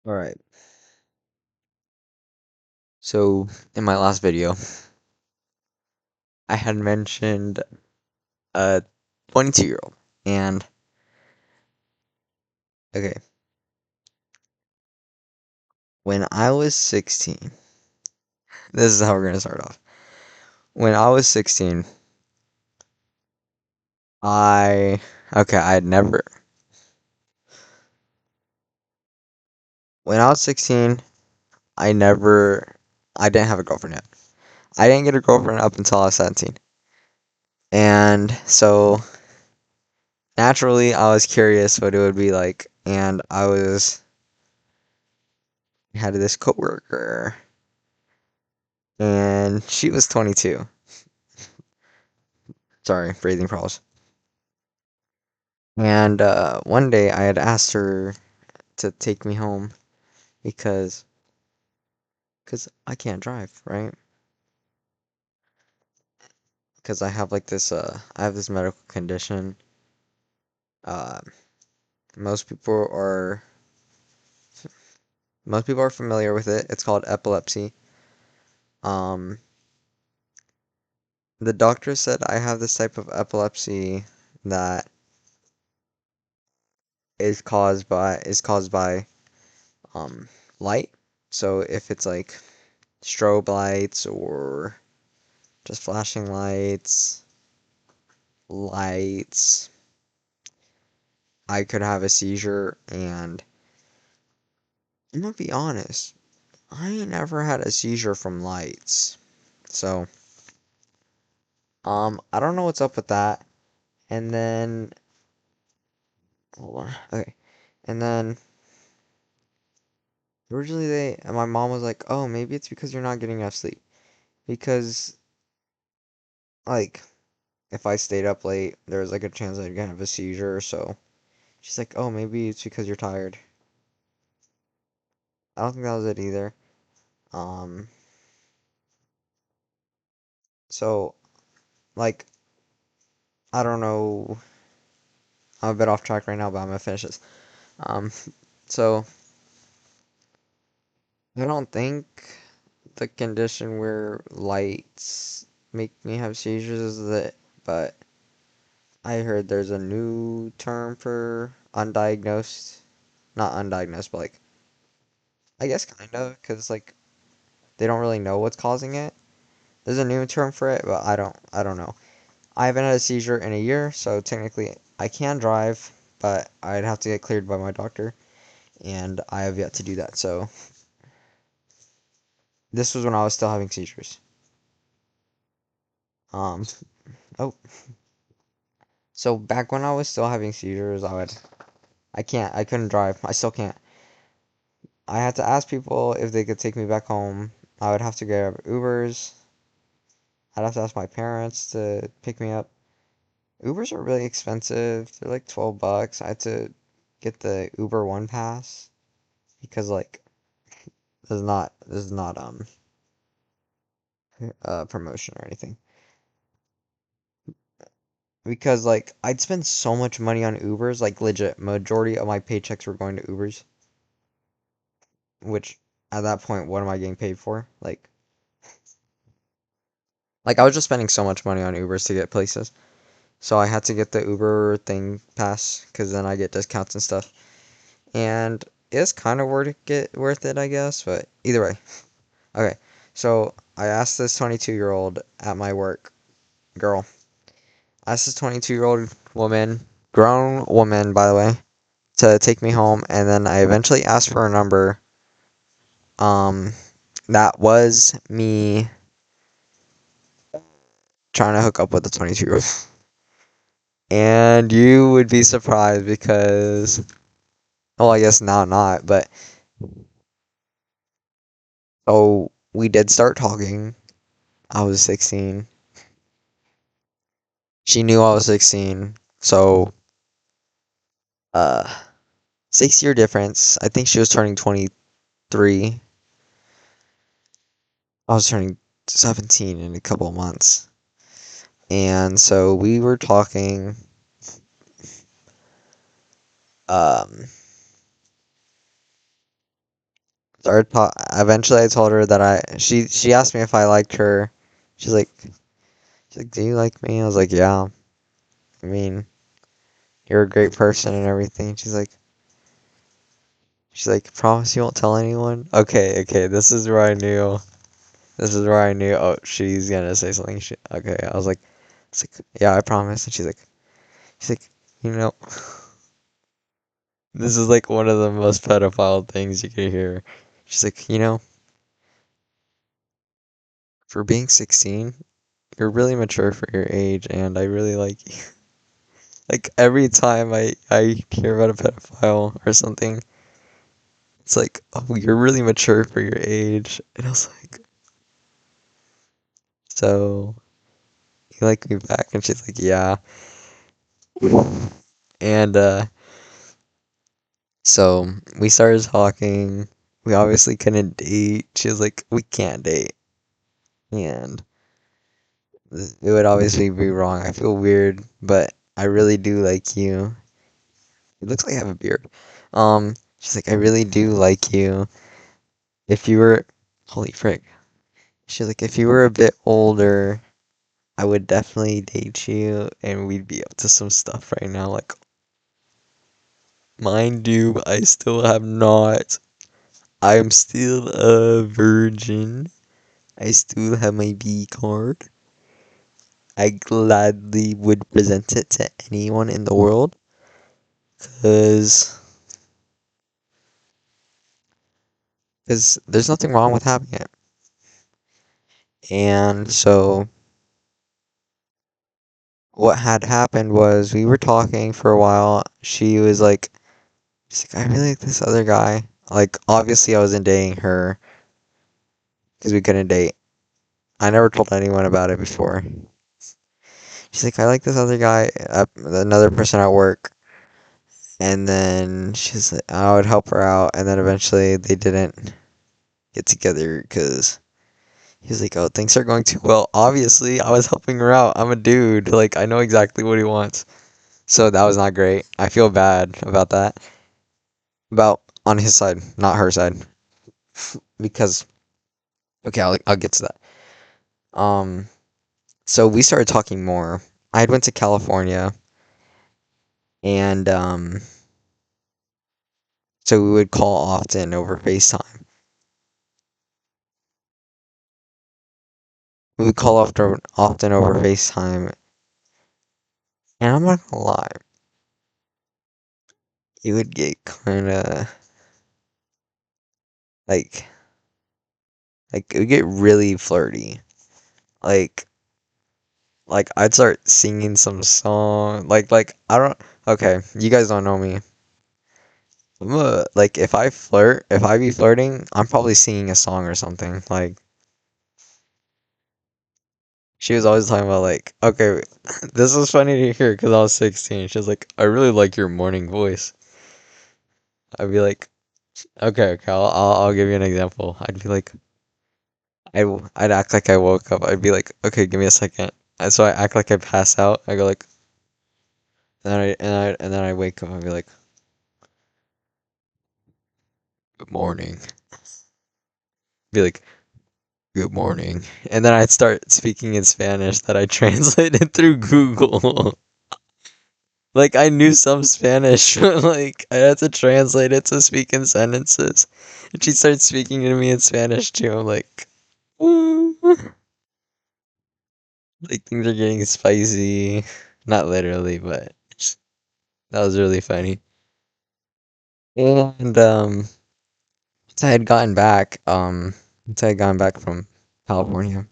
All right. So in my last video, I had mentioned a 22-year-old. And okay, when I was 16, this is how we're going to start off. When I was 16, I okay, I had never when I was 16, I didn't have a girlfriend yet. I didn't get a girlfriend up until I was 17. And so naturally, I was curious what it would be like, and had this coworker and she was 22. Sorry, breathing problems. And one day I had asked her to take me home because I can't drive, right? Because I have like this I have this medical condition. Uh, most people are most people are familiar with it. It's called epilepsy. Um, the doctor said I have this type of epilepsy that is caused by um light. So if it's like strobe lights or just flashing lights, I could have a seizure. And I'm gonna be honest, I ain't never had a seizure from lights. So, I don't know what's up with that. And then, hold on, okay. And then, originally my mom was like, oh, maybe it's because you're not getting enough sleep. Because, like, if I stayed up late, there's like a chance I'd have a seizure. So, she's like, oh, maybe it's because you're tired. I don't think that was it either. Um, so, like, I don't know. I'm a bit off track right now, but I'm gonna finish this. Um, so I don't think the condition where lights make me have seizures is it, but I heard there's a new term for undiagnosed, not undiagnosed, but like I guess kind of, because like they don't really know what's causing it. There's a new term for it, but I don't know. I haven't had a seizure in a year, so technically I can drive, but I'd have to get cleared by my doctor, and I have yet to do that. So this was when I was still having seizures. Um, oh, so back when I was still having seizures, I couldn't drive. I still can't. I had to ask people if they could take me back home. I would have to get Ubers. I'd have to ask my parents to pick me up. Ubers are really expensive. They're like $12. I had to get the Uber One Pass because like this is not promotion or anything. Because like I'd spend so much money on Ubers, like legit majority of my paychecks were going to Ubers, which at that point what am I getting paid for? Like I was just spending so much money on Ubers to get places. So I had to get the Uber thing pass because then I get discounts and stuff. And it's kind of worth it, I guess, but either way. Okay. So I asked this 22-year-old at my work, girl. I asked this 22-year-old woman, grown woman by the way, to take me home, and then I eventually asked for a number. Um, that was me trying to hook up with the 22-year-old. And you would be surprised because, well, I guess now not, but so we did start talking. I was 16. She knew I was 16. So, uh, 6 year difference. I think she was turning 23. I was turning 17 in a couple of months. And so we were talking. Um, Eventually I told her that she asked me if I liked her. She's like she's like, "Do you like me?" I was like, "Yeah. I mean, you're a great person and everything." She's like, "Promise you won't tell anyone?" Okay, okay, this is where I knew. This is where I knew. Oh, she's gonna say something. Okay, it's like, yeah, I promise. And she's like, you know, this is like one of the most pedophile things you could hear. She's like, for being 16, you're really mature for your age, and I really like you. Like every time I hear about a pedophile or something, it's like, oh, you're really mature for your age, and I was like, so you like me back? And she's like, yeah. And so we started talking. We obviously couldn't date. She was like, we can't date, and it would obviously be wrong. I feel weird, but I really do like you. It looks like I have a beard. She's like, I really do like you. If you were, holy frick. She's like, if you were a bit older, I would definitely date you, and we'd be up to some stuff right now. Like, mind you, I still have not. I'm still a virgin. I still have my B card. I gladly would present it to anyone in the world, cause, cause there's nothing wrong with having it. And so what had happened was we were talking for a while. She's like, I really like this other guy. Like, obviously, I wasn't dating her because we couldn't date. I never told anyone about it before. She's like, I like this other guy, another person at work. And then she's like, I would help her out. And then eventually they didn't get together because he was like, oh, things are going too well. Obviously, I was helping her out. I'm a dude. Like, I know exactly what he wants. So that was not great. I feel bad about that. About on his side, not her side. Because, okay, I'll get to that. So we started talking more. I had went to California, and so we would call often over FaceTime. We would call often over FaceTime, and I'm not gonna lie, it would get kind of like it would get really flirty. Like I'd start singing some song. I don't. Okay, you guys don't know me. Like if I be flirting, I'm probably singing a song or something. Like she was always talking about like, okay, this was funny to hear because I was 16. She was like, I really like your morning voice. I'd be like, okay, okay, I'll give you an example. I'd be like, I'd act like I woke up. I'd be like, okay, give me a second. And so I act like I pass out. I go like, and then I wake up. I'd be like, good morning. Be like, good morning. And then I'd start speaking in Spanish that I translated through Google. Like I knew some Spanish, but like I had to translate it to speak in sentences. And she started speaking to me in Spanish too. I'm like, "Ooh." Like things are getting spicy. Not literally, but that was really funny. And once I had gotten back, once I had gotten back from California.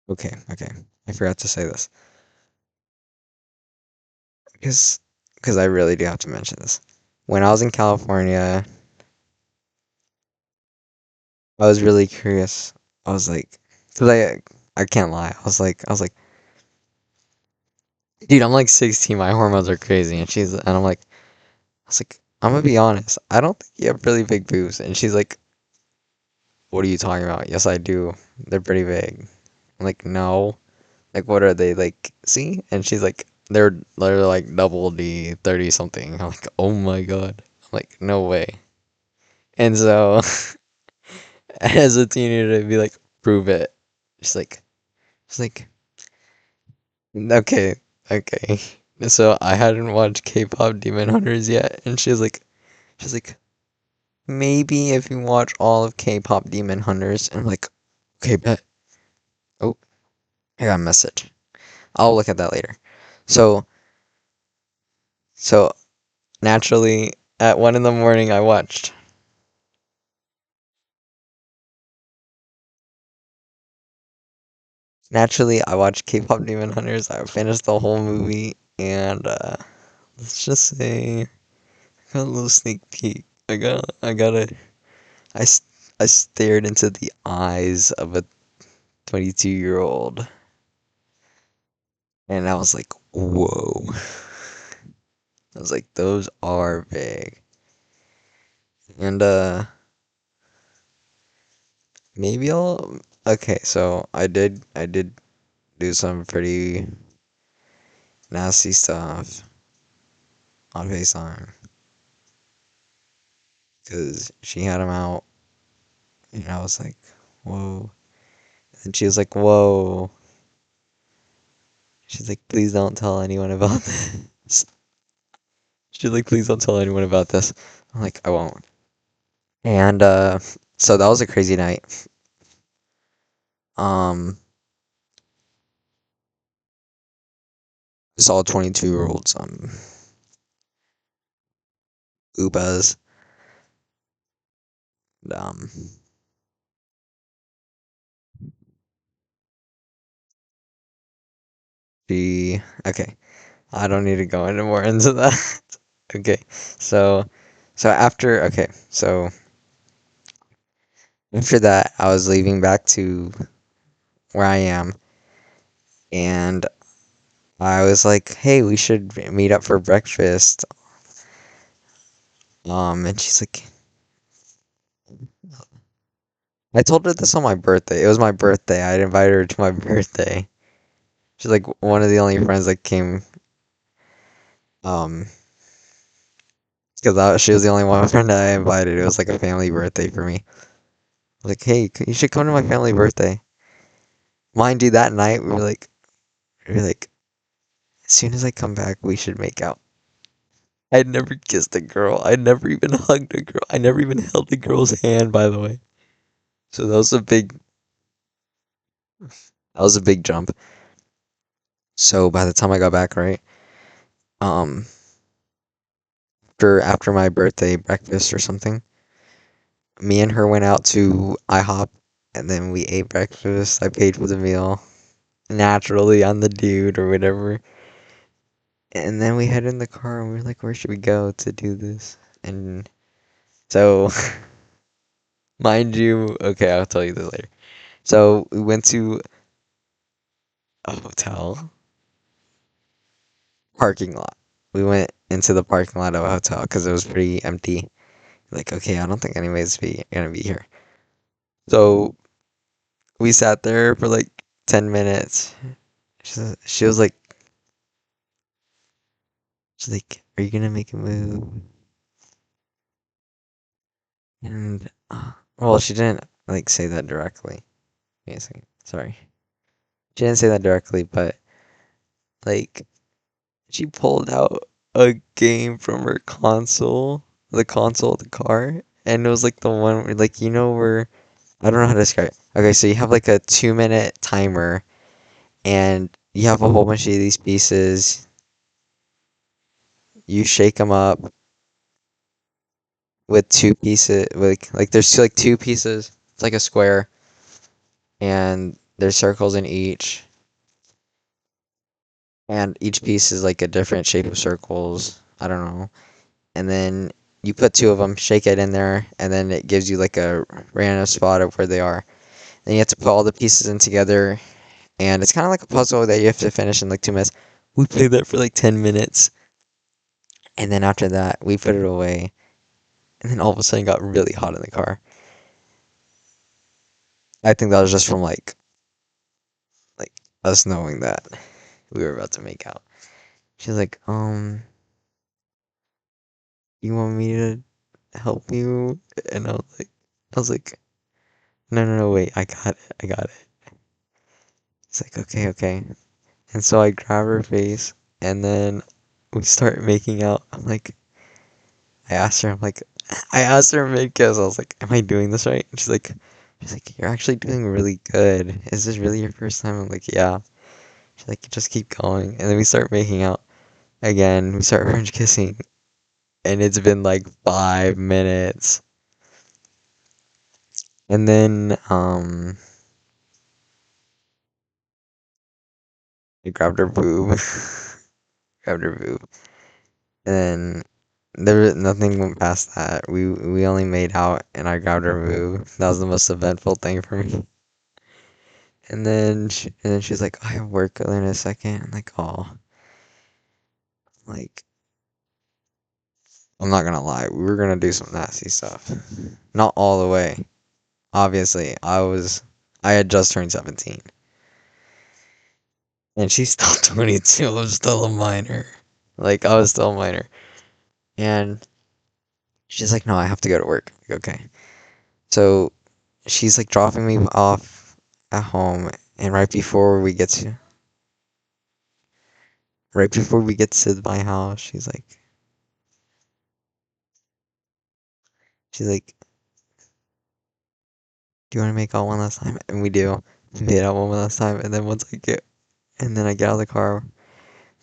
Okay, okay. I forgot to say this. Because I really do have to mention this. When I was in California, I was really curious. I was like, cause I can't lie. I was like, dude, I'm like 16. My hormones are crazy, and I'm like, I was like, I'm gonna be honest. I don't think you have really big boobs. And she's like, what are you talking about? Yes, I do. They're pretty big. I'm like, no. Like, what are they like? See? And she's like, they're like double D, 30 something. I'm like, oh my god. Like, no way. And so, as a teenager, I'd be like, prove it. She's like, she's like, okay, okay. So I hadn't watched K-pop Demon Hunters yet, and she's like, maybe if you watch all of K-pop Demon Hunters, and I'm like, okay, bet. Oh, I got a message. I'll look at that later. So, so naturally, at 1 in the morning, I watched. Naturally, I watched K-pop Demon Hunters. I finished the whole movie, and let's just say, I got a little sneak peek. I, s- I stared into the eyes of a 22-year-old, and I was like, whoa. I was like, those are big. And maybe okay, so I did do some pretty nasty stuff on FaceTime because she had him out, and I was like, whoa. And she was like, whoa. She's like, please don't tell anyone about this. She's like, please don't tell anyone about this. I'm like, I won't. And so that was a crazy night. Um, it's all 22-year-olds, ubas. Um, okay. I don't need to go into more into that. Okay, so after that, I was leaving back to where I am, and I was like, "Hey, we should meet up for breakfast." And she's like, "I told her this on my birthday. It was my birthday. I'd invited her to my birthday." She's like one of the only friends that came, um, because she was the only one friend that I invited. It was like a family birthday for me. Like, hey, you should come to my family birthday. Mind you, that night we were like, as soon as I come back, we should make out. I'd never kissed a girl. I'd never even hugged a girl. I never even held a girl's hand, by the way. So that was a big jump. So by the time I got back, right, um, after my birthday breakfast or something, me and her went out to IHOP, and then we ate breakfast. I paid for the meal. Naturally, I'm the dude or whatever. And then we head in the car, and we are like, where should we go to do this? And so, mind you, okay, I'll tell you this later. So we went to a hotel parking lot. We went into the parking lot of a hotel because it was pretty empty. Like, okay, I don't think anybody's gonna be here. So we sat there for like 10 minutes. She was like, "Are you gonna make a move?" And well, she didn't like say that directly. Wait a second, sorry. She didn't say that directly, but like she pulled out a game from her console, the console of the car, and it was like the one where, like, where I don't know how to describe it. Okay, so you have like a 2-minute timer, and you have a whole bunch of these pieces. You shake them up with two pieces, like there's like two pieces. It's like a square, and there's circles in each, and each piece is like a different shape of circles. I don't know. And then you put two of them, shake it in there, and then it gives you like a random spot of where they are. Then you have to put all the pieces in together, and it's kind of like a puzzle that you have to finish in like 2 minutes. We played that for like 10 minutes, and then after that, we put it away, and then all of a sudden, it got really hot in the car. I think that was just from like us knowing that we were about to make out. She's like, you want me to help you? And I was like, no, no, no, wait, I got it, I got it. It's like, okay, okay. And so I grab her face, and then we start making out. I asked her, I asked her mid kiss. I was like, am I doing this right? And she's like, you're actually doing really good. Is this really your first time? I'm like, yeah. She's like, just keep going. And then we start making out again. We start French kissing, and it's been like 5 minutes. And then I grabbed her boob, grabbed her boob, and then nothing went past that. We only made out, and I grabbed her boob. That was the most eventful thing for me. And then she's like, I have work in a second. I'm like, oh, like I'm not gonna lie, we were gonna do some nasty stuff. Not all the way. Obviously, I had just turned 17, and she's still 22. I was still a minor. Like I was still a minor, and she's like, no, I have to go to work. Like, okay, so she's like dropping me off at home, and right before we get to my house, she's like, do you want to make out one last time? And we do. We made out one last time, and then I get out of the car,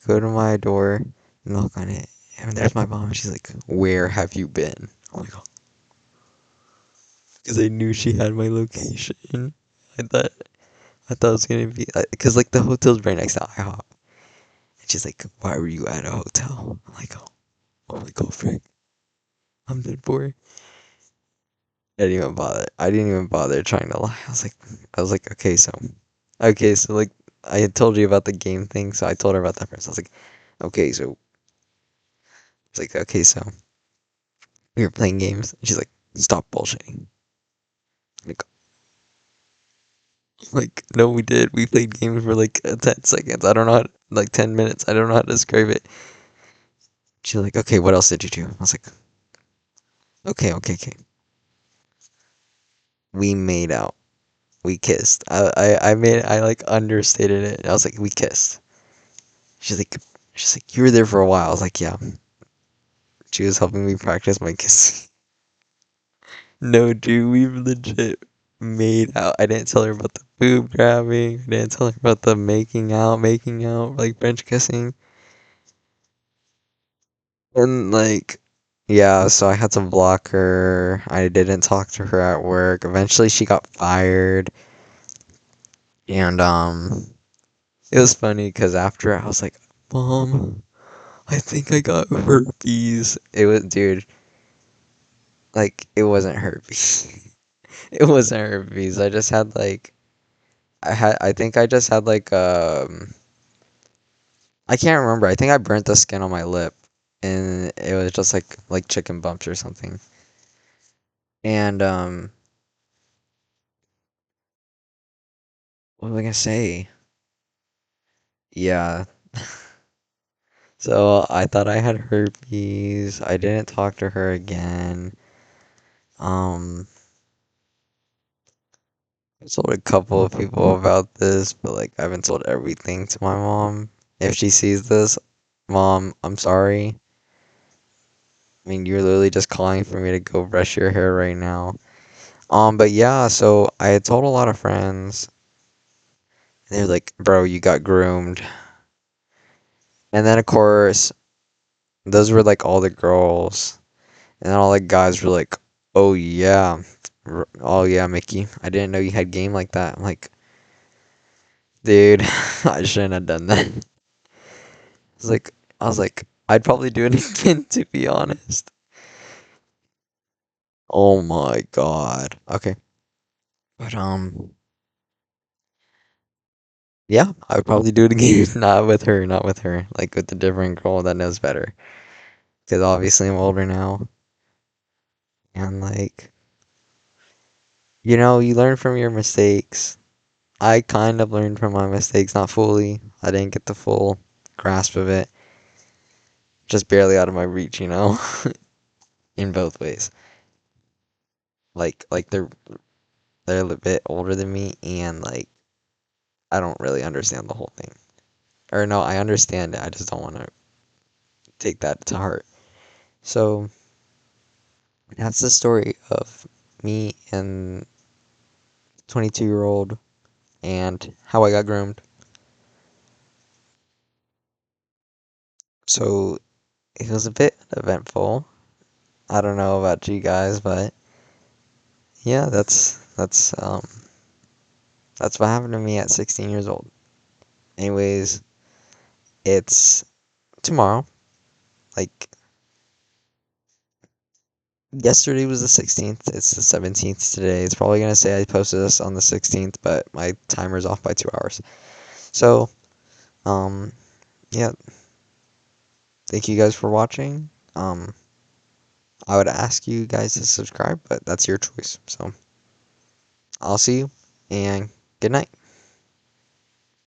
go to my door, knock on it, and there's my mom. She's like, "Where have you been?" I'm like, because I knew she had my location. I thought I thought it was gonna be because like the hotel's right next to IHOP, and she's like, "Why were you at a hotel?" I'm like, "Oh my god, Frank, I'm dead for it." I didn't even bother. I didn't even bother trying to lie. I was like, okay, so like I had told you about the game thing, so I told her about that first. I was like, okay, so it's like, okay, so we were playing games. And she's like, stop bullshitting. Like, no, we did. We played games for like 10 seconds. I don't know like 10 minutes. I don't know how to describe it. She's like, okay, what else did you do? I was like, okay, okay, okay. We made out. We kissed. I like understated it. I was like, we kissed. She's like, you were there for a while. I was like, yeah. She was helping me practice my kissing. No, dude, we legit made out. I didn't tell her about the boob grabbing. I didn't tell her about the making out, like French kissing. And like, yeah, so I had to block her. I didn't talk to her at work. Eventually, she got fired. And it was funny because after I was like, Mom, I think I got herpes. It was, dude, like, it wasn't herpes. It wasn't herpes. I just had like I think I just had like I can't remember. I think I burnt the skin on my lip and it was just like chicken bumps or something. And what was I gonna say? Yeah. So I thought I had herpes. I didn't talk to her again. Um I told a couple of people about this, but like I haven't told everything to my mom. If she sees this, Mom, I'm sorry. I mean, you're literally just calling for me to go brush your hair right now. But yeah, so I had told a lot of friends, and they're like, "Bro, you got groomed." And then of course, those were like all the girls, and then all the guys were like, "Oh yeah, oh yeah, Mickey, I didn't know you had game like that." I'm like, dude, I shouldn't have done that. I was like, I'd probably do it again to be honest. Oh my god. Okay, but yeah, I would probably do it again. Not with her, not with her. Like with a different girl that knows better. Because obviously I'm older now. And like, you learn from your mistakes. I kind of learned from my mistakes, not fully. I didn't get the full grasp of it. Just barely out of my reach. in both ways. Like they're a little bit older than me, and like I don't really understand the whole thing. Or no, I understand it. I just don't want to take that to heart. So that's the story of me and 22-year-old and how I got groomed. So it was a bit eventful. I don't know about you guys, but yeah, that's what happened to me at 16 years old. Anyways, it's tomorrow. Like yesterday was the 16th. It's the 17th today. It's probably gonna say I posted this on the 16th, but my timer's off by 2 hours. So, um, yeah, thank you guys for watching. I would ask you guys to subscribe, but that's your choice. So, I'll see you and good night.